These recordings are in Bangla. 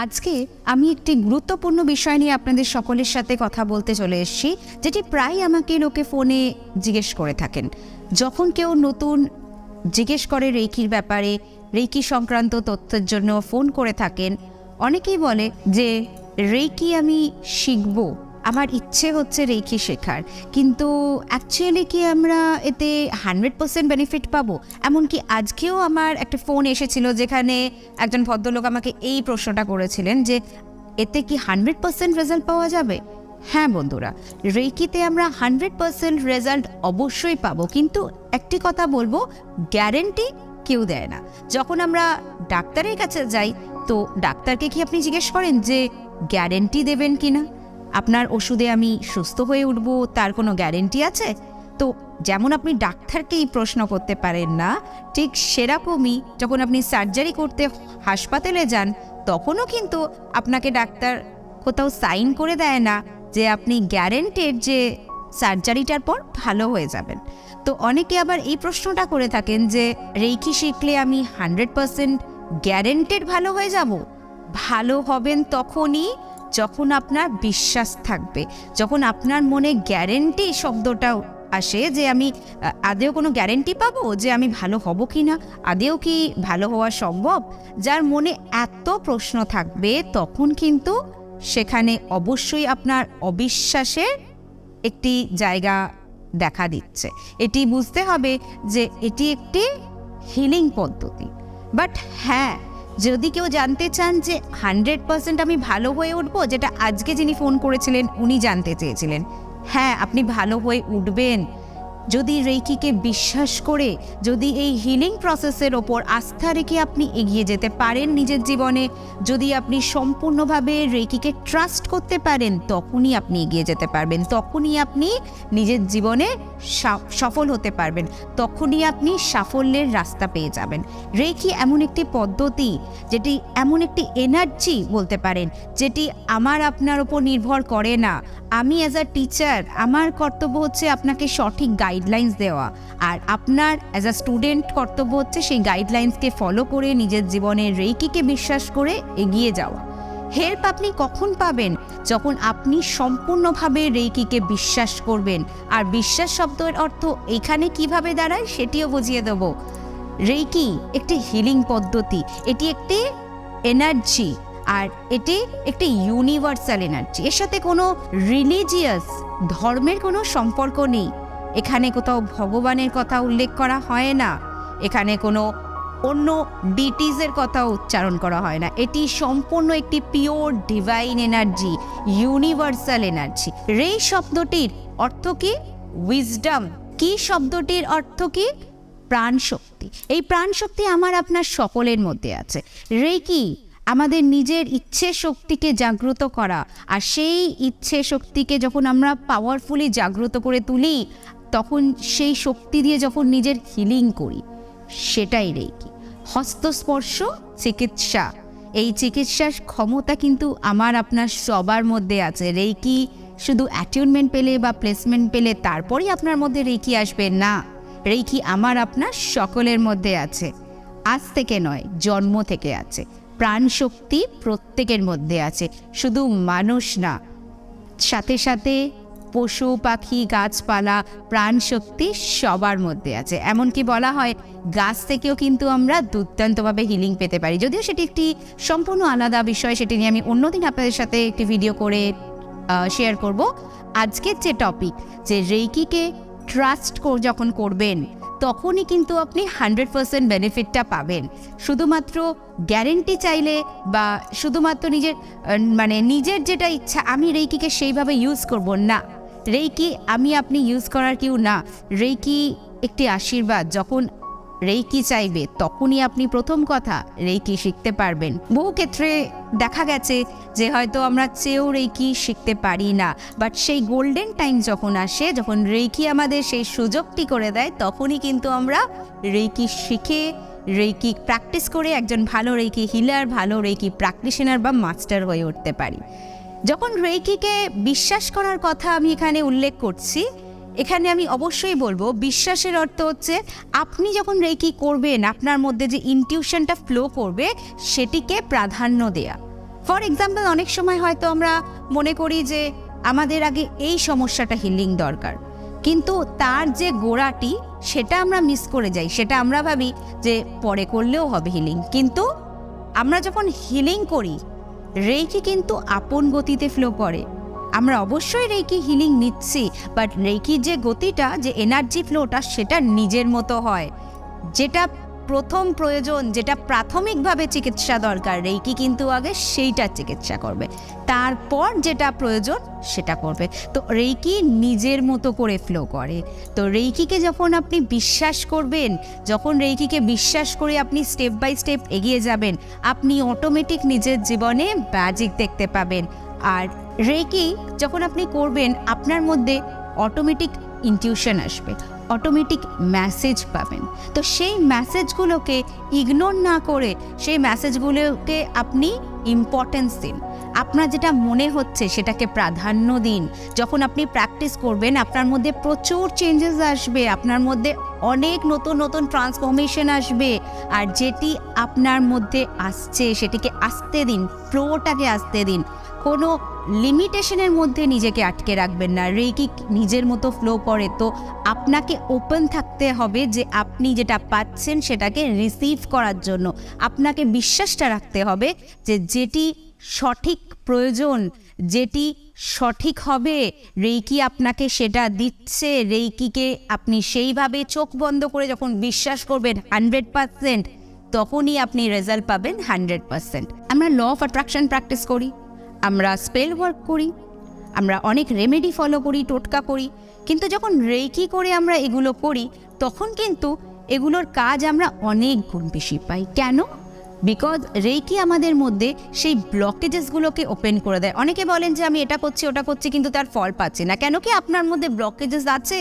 আজকে আমি একটি গুরুত্বপূর্ণ বিষয় নিয়ে আপনাদের সকলের সাথে কথা বলতে চলে এসেছি, যেটি প্রায় আমাকে লোকে ফোনে জিজ্ঞেস করে থাকেন। যখন কেউ নতুন জিজ্ঞেস করে রেইকির ব্যাপারে, রেইকি সংক্রান্ত তথ্যের জন্য ফোন করে থাকেন, অনেকেই বলে যে রেইকি আমি শিখবো, আমার ইচ্ছে হচ্ছে রেইকি শেখার, কিন্তু অ্যাকচুয়ালি কি আমরা এতে 100% বেনিফিট পাবো? এমনকি আজকেও আমার একটা ফোন এসেছিল যেখানে একজন ভদ্রলোক আমাকে এই প্রশ্নটা করেছিলেন যে এতে কি 100% রেজাল্ট পাওয়া যাবে? হ্যাঁ বন্ধুরা, রেইকিতে আমরা 100% রেজাল্ট অবশ্যই পাবো, কিন্তু একটি কথা বলবো, গ্যারেন্টি কেউ দেয় না। যখন আমরা ডাক্তারের কাছে যাই, তো ডাক্তারকে কি আপনি জিজ্ঞেস করেন যে গ্যারেন্টি দেবেন কিনা? আপনার ওষুধে আমি সুস্থ হয়ে উঠব, তার কোনো গ্যারেন্টি আছে? তো যেমন আপনি ডাক্তারকেই প্রশ্ন করতে পারেন না, ঠিক সেরকমই যখন আপনি সার্জারি করতে হাসপাতালে যান, তখনও কিন্তু আপনাকে ডাক্তার কোথাও সাইন করে দেয় না যে আপনি গ্যারেন্টেড যে সার্জারিটার পর ভালো হয়ে যাবেন। তো অনেকে আবার এই প্রশ্নটা করে থাকেন যে রেইকি শিখলে আমি 100% গ্যারেন্টেড ভালো হয়ে যাব। ভালো হবেন তখনই যখন আপনার বিশ্বাস থাকবে, যখন আপনার মনে গ্যারেন্টি শব্দটা আসে যে আমি আদেও কোনো গ্যারেন্টি পাবো যে আমি ভালো হব কি না, আদেও কি ভালো হওয়া সম্ভব। যার মনে এত প্রশ্ন থাকবে, তখন কিন্তু সেখানে অবশ্যই আপনার অবিশ্বাসের একটি জায়গা দেখা দিচ্ছে। এটি বুঝতে হবে যে এটি একটি হিলিং পদ্ধতি। বাট হ্যাঁ, যদি কেউ জানতে চান যে 100% আমি ভালো হয়ে উঠবো, যেটা আজকে যিনি ফোন করেছিলেন উনি জানতে চেয়েছিলেন, হ্যাঁ আপনি ভালো হয়ে উঠবেন যদি রেইকিকে বিশ্বাস করে, যদি এই হিলিং প্রসেসের ওপর আস্থা রেখে আপনি এগিয়ে যেতে পারেন নিজের জীবনে, যদি আপনি সম্পূর্ণভাবে রেইকিকে ট্রাস্ট করতে পারেন, তখনই আপনি এগিয়ে যেতে পারবেন, তখনই আপনি নিজের জীবনে সফল হতে পারবেন, তখনই আপনি সাফল্যের রাস্তা পেয়ে যাবেন। রেইকি এমন একটি পদ্ধতি, যেটি এমন একটি এনার্জি বলতে পারেন, যেটি আমার আপনার ওপর নির্ভর করে না। আমি অ্যাজ আ টিচার, আমার কর্তব্য হচ্ছে আপনাকে সঠিক গাইডলাইন্স দেওয়া, আর আপনার অ্যাজ আ স্টুডেন্ট কর্তব্য হচ্ছে সেই গাইডলাইন্সকে ফলো করে নিজের জীবনে রেইকিকে বিশ্বাস করে এগিয়ে যাওয়া। হেল্প আপনি কখন পাবেন? যখন আপনি সম্পূর্ণভাবে রেইকিকে বিশ্বাস করবেন। আর বিশ্বাস শব্দের অর্থ এখানে কিভাবে দাঁড়ায় সেটিও বুঝিয়ে দেব। রেইকি একটি হিলিং পদ্ধতি, এটি একটি এনার্জি, আর এটি একটি ইউনিভার্সাল এনার্জি। এর সাথে কোনো রিলিজিয়াস ধর্মের কোনো সম্পর্ক নেই। এখানে কোথাও ভগবানের কথা উল্লেখ করা হয় না, এখানে কোনো অন্য ডিটিজের কথা উচ্চারণ করা হয় না। এটি সম্পূর্ণ একটি pure divine energy, universal energy. রে শব্দটির অর্থ কি? উইজডম। কি শব্দটির অর্থ কি? প্রাণ শক্তি। এই প্রাণ শক্তি আমার আপনার সকলের মধ্যে আছে। রেইকি আমাদের নিজের ইচ্ছে শক্তিকে জাগ্রত করা, আর সেই ইচ্ছে শক্তিকে যখন আমরা পাওয়ারফুলি জাগ্রত করে তুলি, তখন সেই শক্তি দিয়ে যখন নিজের হিলিং করি, সেটাই রেইকি। হস্তস্পর্শ চিকিৎসা, এই চিকিৎসার ক্ষমতা কিন্তু আমার আপনার সবার মধ্যে আছে। রেইকি শুধু অ্যাটিউনমেন্ট পেলে বা প্লেসমেন্ট পেলে তারপরেই আপনার মধ্যে রেইকি আসবে না। রেইকি আমার আপনার সকলের মধ্যে আছে, আজ থেকে নয়, জন্ম থেকে আছে। প্রাণ শক্তি প্রত্যেকের মধ্যে আছে, শুধু মানুষ না, সাথে সাথে পশু পাখি গাছপালা, প্রাণ শক্তি সবার মধ্যে আছে। এমনকি বলা হয় গাছ থেকেও কিন্তু আমরা দুর্দান্তভাবে হিলিং পেতে পারি। যদিও সেটি একটি সম্পূর্ণ আলাদা বিষয়, সেটি নিয়ে আমি অন্যদিন আপনাদের সাথে একটি ভিডিও করে শেয়ার করব। আজকের যে টপিক, যে রেইকিকে ট্রাস্ট যখন করবেন, তখনই কিন্তু আপনি 100% বেনিফিটটা পাবেন। শুধুমাত্র গ্যারেন্টি চাইলে বা শুধুমাত্র নিজের যেটা ইচ্ছা আমি রেইকিকে সেইভাবে ইউজ করব না। রেইকি আমি আপনি ইউজ করার কেউ না। রেইকি একটি আশীর্বাদ। যখন রেইকি চাইবে তখনই আপনি প্রথম কথা রেইকি শিখতে পারবেন। বহু ক্ষেত্রে দেখা গেছে যে হয়তো আমরা চেয়েও রেইকি শিখতে পারি না, বাট সেই গোল্ডেন টাইম যখন আসে, যখন রেইকি আমাদের সেই সুযোগটি করে দেয়, তখনই কিন্তু আমরা রেইকি শিখে, রেইকি প্র্যাকটিস করে একজন ভালো রেইকি হিলার, ভালো রেইকি প্র্যাকটিশনার বা মাস্টার হয়ে উঠতে পারি। যখন রেইকিকে বিশ্বাস করার কথা আমি এখানে উল্লেখ করছি, এখানে আমি অবশ্যই বলবো বিশ্বাসের অর্থ হচ্ছে আপনি যখন রেইকি করবেন, আপনার মধ্যে যে ইনটিউশনটা ফ্লো করবে সেটিকে প্রাধান্য দেয়া। ফর এক্সাম্পল, অনেক সময় হয়তো আমরা মনে করি যে আমাদের আগে এই সমস্যাটা হিলিং দরকার, কিন্তু তার যে গোড়াটি সেটা আমরা মিস করে যাই। সেটা আমরা ভাবি যে পরে করলেও হবে হিলিং, কিন্তু আমরা যখন হিলিং করি রেইকি কিন্তু আপন গতিতে ফ্লো করে। আমরা অবশ্যই রেইকি হিলিং নিচ্ছি, বাট রেইকির যে গতিটা, যে এনার্জি ফ্লোটা, সেটা নিজের মতো হয়। যেটা প্রথম প্রয়োজন, যেটা প্রাথমিকভাবে চিকিৎসা দরকার, রেইকি কিন্তু আগে সেইটা চিকিৎসা করবে, তারপর যেটা প্রয়োজন সেটা করবে। তো রেইকি নিজের মতো করে ফ্লো করে। তো রেইকিকে যখন আপনি বিশ্বাস করবেন, যখন রেইকিকে বিশ্বাস করে আপনি স্টেপ বাই স্টেপ এগিয়ে যাবেন, আপনি অটোমেটিক নিজের জীবনে ম্যাজিক দেখতে পাবেন। আর রেইকি যখন আপনি করবেন, আপনার মধ্যে অটোমেটিক ইনটিউশন আসবে, অটোমেটিক মেসেজ পাবেন। তো সেই মেসেজগুলোকে ইগনোর না করে সেই মেসেজগুলোকে আপনি ইম্পর্টেন্স দিন। আপনার যেটা মনে হচ্ছে সেটাকে প্রাধান্য দিন। যখন আপনি প্র্যাকটিস করবেন আপনার মধ্যে প্রচুর চেঞ্জেস আসবে, আপনার মধ্যে অনেক নতুন নতুন ট্রান্সফরমেশন আসবে। আর যেটি আপনার মধ্যে আসছে সেটিকে আসতে দিন, ফ্লোটাকে আসতে দিন। কোনো লিমিটেশনের মধ্যে নিজেকে আটকে রাখবেন না। রেইকি নিজের মতো ফ্লো করে, তো আপনাকে ওপেন থাকতে হবে যে আপনি যেটা পাচ্ছেন সেটাকে রিসিভ করার জন্য। আপনাকে বিশ্বাসটা রাখতে হবে যে যেটি সঠিক প্রয়োজন, যেটি সঠিক হবে, রেইকি আপনাকে সেটা দিচ্ছে। রেইকিকে আপনি সেইভাবে চোখ বন্ধ করে যখন বিশ্বাস করবেন 100%, তখনই আপনি রেজাল্ট পাবেন 100%। আমরা ল অফ অ্যাট্রাকশন প্র্যাকটিস করি, আমরা স্পেল ওয়ার্ক করি, আমরা অনেক রেমেডি ফলো করি, টোটকা করি, কিন্তু যখন রেইকি করে আমরা এগুলো করি তখন কিন্তু এগুলোর কাজ আমরা অনেক গুণ বেশি পাই। কেন? বিকজ রেইকি আমাদের মধ্যে সেই ব্লকেজেসগুলোকে ওপেন করে দেয়। অনেকে বলেন যে আমি এটা করছি ওটা করছি কিন্তু তার ফল পাচ্ছি না। কেন কি? আপনার মধ্যে ব্লকেজেস আছে,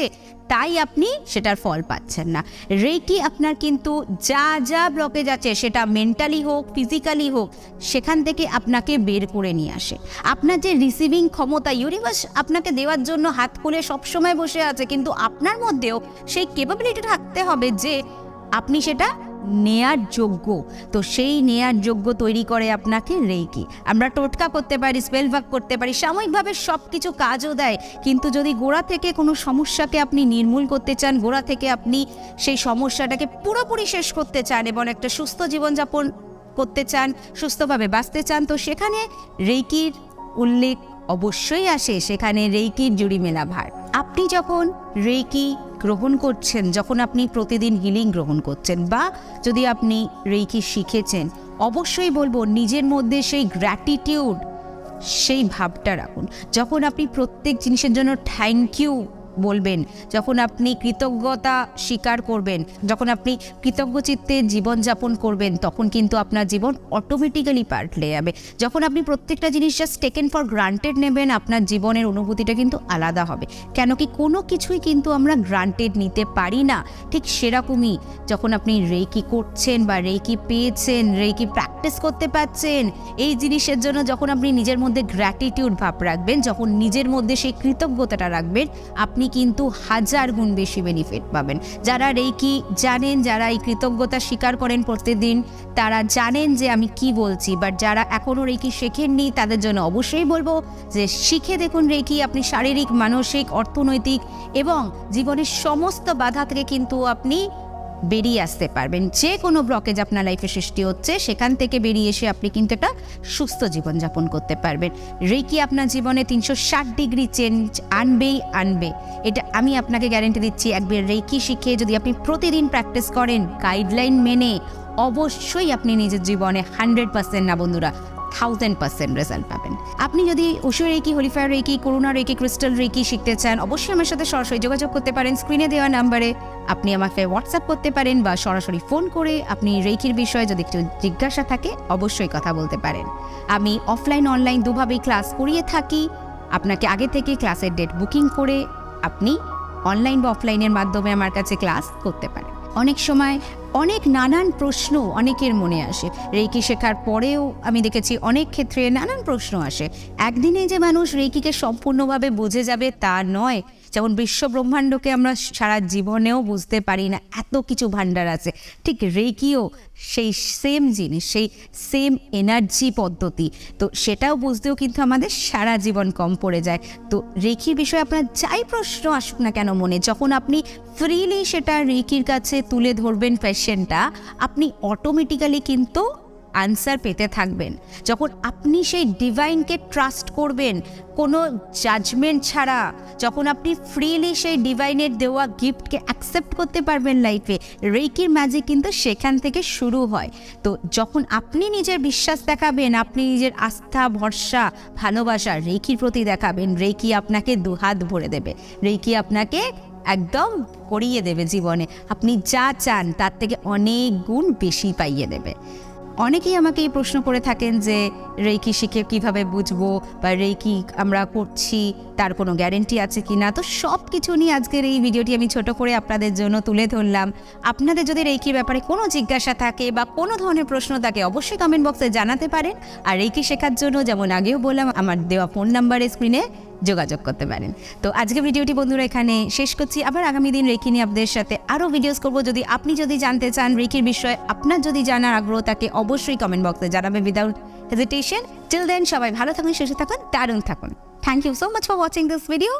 তাই আপনি সেটার ফল পাচ্ছেন না। রেইকি আপনার কিন্তু যা যা ব্লকেজ আছে, সেটা মেন্টালি হোক ফিজিক্যালি হোক, সেখান থেকে আপনাকে বের করে নিয়ে আসে। আপনার যে রিসিভিং ক্ষমতা, ইউনিভার্স আপনাকে দেওয়ার জন্য হাত খুলে সবসময় বসে আছে, কিন্তু আপনার মধ্যেও সেই ক্যাপাবিলিটি থাকতে হবে যে আপনি সেটা নেয়ার যোগ্য। তো সেই নেয়ার যোগ্য তৈরি করে আপনাকে রেইকি। আমরা টোটকা করতে পারি, স্পেল ওয়ার্ক করতে পারি, সাময়িকভাবে সব কিছু কাজও দেয়, কিন্তু যদি গোড়া থেকে কোনো সমস্যাকে আপনি নির্মূল করতে চান, গোড়া থেকে আপনি সেই সমস্যাটাকে পুরোপুরি শেষ করতে চান এবং একটা সুস্থ জীবনযাপন করতে চান, সুস্থভাবে বাঁচতে চান, তো সেখানে রেইকির উল্লেখ অবশ্যই আসে, সেখানে রেইকির জুড়ি মেলা ভার। আপনি যখন রেইকি গ্রহণ করছেন, যখন আপনি প্রতিদিন হিলিং গ্রহণ করছেন, বা যদি আপনি রেইকি শিখেছেন, অবশ্যই বলবো নিজের মধ্যে সেই গ্র্যাটিটিউড, সেই ভাবটা রাখুন। যখন আপনি প্রত্যেক জিনিসের জন্য থ্যাংক ইউ বলবেন, যখন আপনি কৃতজ্ঞতা স্বীকার করবেন, যখন আপনি কৃতজ্ঞ চিত্তে জীবনযাপন করবেন, তখন কিন্তু আপনার জীবন অটোমেটিক্যালি পাল্টে যাবে। যখন আপনি প্রত্যেকটা জিনিস জাস্ট টেকেন ফর গ্রান্টেড নেবেন, আপনার জীবনের অনুভূতিটা কিন্তু আলাদা হবে। কেন কি? কোনো কিছুই কিন্তু আমরা গ্রান্টেড নিতে পারি না। ঠিক সেরকমই যখন আপনি রেইকি করছেন বা রেইকি পেয়েছেন, রেইকি প্র্যাকটিস করতে পারছেন, এই জিনিসের জন্য যখন আপনি নিজের মধ্যে গ্র্যাটিটিউড ভাব রাখবেন, যখন নিজের মধ্যে সেই কৃতজ্ঞতাটা রাখবেন, আপনি কিন্তু 1000 গুণ বেশি বেনিফিট পাবেন। যারা রেইকি জানেন, যারা এই কৃতজ্ঞতা স্বীকার করেন প্রতিদিন, তারা জানেন যে আমি কি বলছি। বাট যারা এখনও রেইকি শেখেননি, তাদের জন্য অবশ্যই বলবো যে শিখে দেখুন রেইকি। আপনি শারীরিক, মানসিক, অর্থনৈতিক এবং জীবনের সমস্ত বাধা থেকে কিন্তু আপনি বেরিয়ে আসতে পারবেন। যে কোনো ব্লকেজ আপনার লাইফে সৃষ্টি হচ্ছে, সেখান থেকে বেরিয়ে এসে আপনি কিন্তু একটা সুস্থ জীবনযাপন করতে পারবেন। রেইকি আপনার জীবনে 360 ডিগ্রি চেঞ্জ আনবে, এটা আমি আপনাকে গ্যারেন্টি দিচ্ছি। একবার রেইকি শিখে যদি আপনি প্রতিদিন প্র্যাকটিস করেন গাইডলাইন মেনে, অবশ্যই আপনি নিজের জীবনে 100% না বন্ধুরা, 1000% রেজাল্ট পাবেন। আপনি যদি ওশো রেইকি, হোলিফায়ার রেইকি, করুণা রেইকি, ক্রিস্টাল রেইকি শিখতে চান, অবশ্যই আমার সাথে সরাসরি যোগাযোগ করতে পারেন। স্ক্রিনে দেওয়া নাম্বারে আপনি আমাকে হোয়াটসঅ্যাপ করতে পারেন বা সরাসরি ফোন করে আপনি রেইকির বিষয়ে যদি একটু জিজ্ঞাসা থাকে অবশ্যই কথা বলতে পারেন। আমি অফলাইন অনলাইন দুভাবেই ক্লাস করিয়ে থাকি। আপনাকে আগে থেকে ক্লাসের ডেট বুকিং করে আপনি অনলাইন বা অফলাইনের মাধ্যমে আমার কাছে ক্লাস করতে পারেন। অনেক সময় অনেক নানান প্রশ্ন অনেকের মনে আসে। রেইকি শেখার পরেও আমি দেখেছি অনেক ক্ষেত্রে নানান প্রশ্ন আসে। একদিনে যে মানুষ রেইকিকে সম্পূর্ণভাবে বুঝে যাবে তা নয়। যেমন বিশ্ব ব্রহ্মাণ্ডকে আমরা সারা জীবনেও বুঝতে পারি না, এত কিছু ভাণ্ডার আছে, ঠিক রেকিও সেই সেম জিনিস, সেই সেম এনার্জি পদ্ধতি। তো সেটাও বুঝতেও কিন্তু আমাদের সারা জীবন কম পড়ে যায়। তো রেকির বিষয়ে আপনার যাই প্রশ্ন আসুক না কেন মনে, যখন আপনি ফ্রিলি সেটা রেকির কাছে তুলে ধরবেন পেশেন্টটা, আপনি অটোমেটিক্যালি কিন্তু আনসার পেতে থাকবেন। যখন আপনি সেই ডিভাইনকে ট্রাস্ট করবেন কোনো জাজমেন্ট ছাড়া, যখন আপনি ফ্রিলি সেই ডিভাইনের দেওয়া গিফটকে অ্যাকসেপ্ট করতে পারবেন লাইফে, রেকির ম্যাজিক কিন্তু সেখান থেকে শুরু হয়। তো যখন আপনি নিজের বিশ্বাস দেখাবেন, আপনি নিজের আস্থা, ভরসা, ভালোবাসা রেকির প্রতি দেখাবেন, রেকি আপনাকে দুহাত ভরে দেবে, রেকি আপনাকে একদম করিয়ে দেবে জীবনে, আপনি যা চান তার থেকে অনেক গুণ বেশি পাইয়ে দেবে। অনেকেই আমাকে এই প্রশ্ন করে থাকেন যে রেকি শিখে কিভাবে বুঝবো, বা রেকি আমরা করছি তার কোনো গ্যারেন্টি আছে কি না। তো সব কিছু নিয়ে আজকের এই ভিডিওটি আমি ছোট করে আপনাদের জন্য তুলে ধরলাম। আপনাদের যদি রেকির ব্যাপারে কোনো জিজ্ঞাসা থাকে বা কোনো ধরনের প্রশ্ন থাকে, অবশ্যই কমেন্ট বক্সে জানাতে পারেন। আর রেকি শেখার জন্য যেমন আগেও বললাম, আমার দেওয়া ফোন নাম্বারে স্ক্রিনে যোগাযোগ করতে পারেন। তো আজকে ভিডিওটি বন্ধুরা এখানে শেষ করছি। আবার আগামী দিন রেকি নিয়ে আপনাদের সাথে আরও ভিডিওস করবো। আপনি যদি জানতে চান রেকির বিষয়ে, আপনার যদি জানার আগ্রহ থাকে, অবশ্যই কমেন্ট বক্সে জানাবেন উইদাউট হেজিটেশন। টিল দেন সবাই ভালো থাকুন, সুস্থ থাকুন, দারুণ থাকুন। Thank you so much for watching this video.